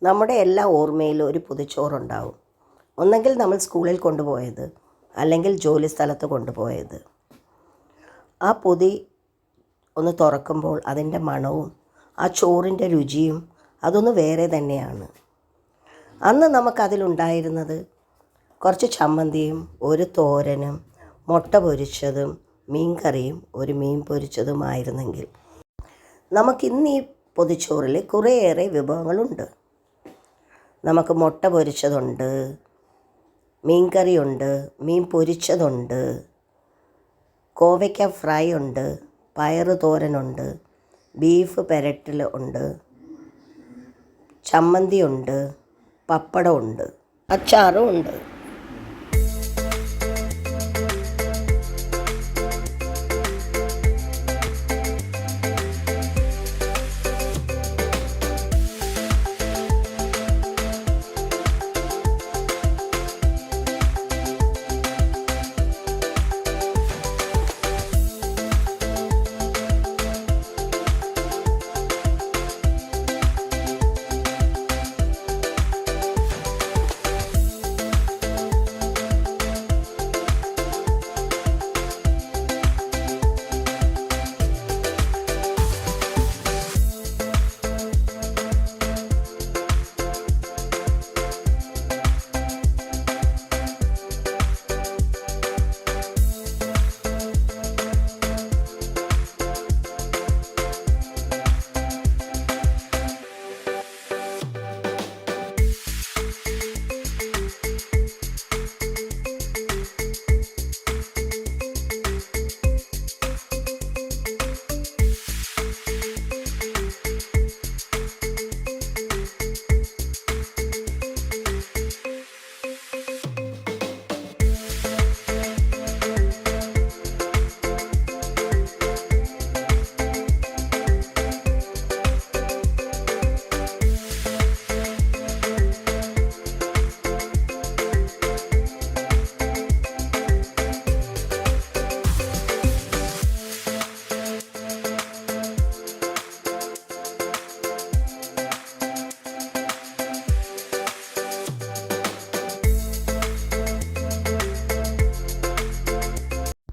നമ്മുടെ എല്ലാ ഓർമ്മയിലും ഒരു പൊതിച്ചോറുണ്ടാവും. ഒന്നെങ്കിൽ നമ്മൾ സ്കൂളിൽ കൊണ്ടുപോയത്, അല്ലെങ്കിൽ ജോലി സ്ഥലത്ത് കൊണ്ടുപോയത്. ആ പൊതി ഒന്ന് തുറക്കുമ്പോൾ അതിൻ്റെ മണവും ആ ചോറിൻ്റെ രുചിയും അതൊന്ന് വേറെ തന്നെയാണ്. അന്ന് നമുക്കതിലുണ്ടായിരുന്നത് കുറച്ച് ചമ്മന്തിയും ഒരു തോരനും മുട്ട പൊരിച്ചതും മീൻ കറിയും ഒരു മീൻ പൊരിച്ചതുമായിരുന്നെങ്കിൽ നമുക്കിന്ന് ഈ പൊതിച്ചോറിൽ കുറേയേറെ വിഭവങ്ങളുണ്ട്. നമുക്ക് മുട്ട പൊരിച്ചതുണ്ട്, മീൻ കറിയുണ്ട്, മീൻ പൊരിച്ചതുണ്ട്, കോവയ്ക്ക ഫ്രൈ ഉണ്ട്, പയറ് തോരനുണ്ട്, ബീഫ് പെരട്ടൽ ഉണ്ട്, ചമ്മന്തിയുണ്ട്, പപ്പടമുണ്ട്, അച്ചാറും ഉണ്ട്.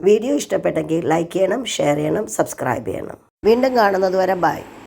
വീഡിയോ ഇഷ്ടപ്പെട്ടെങ്കിൽ ലൈക്ക് ചെയ്യണം, ഷെയർ ചെയ്യണം, സബ്സ്ക്രൈബ് ചെയ്യണം. വീണ്ടും കാണുന്നത് വരെ ബൈ.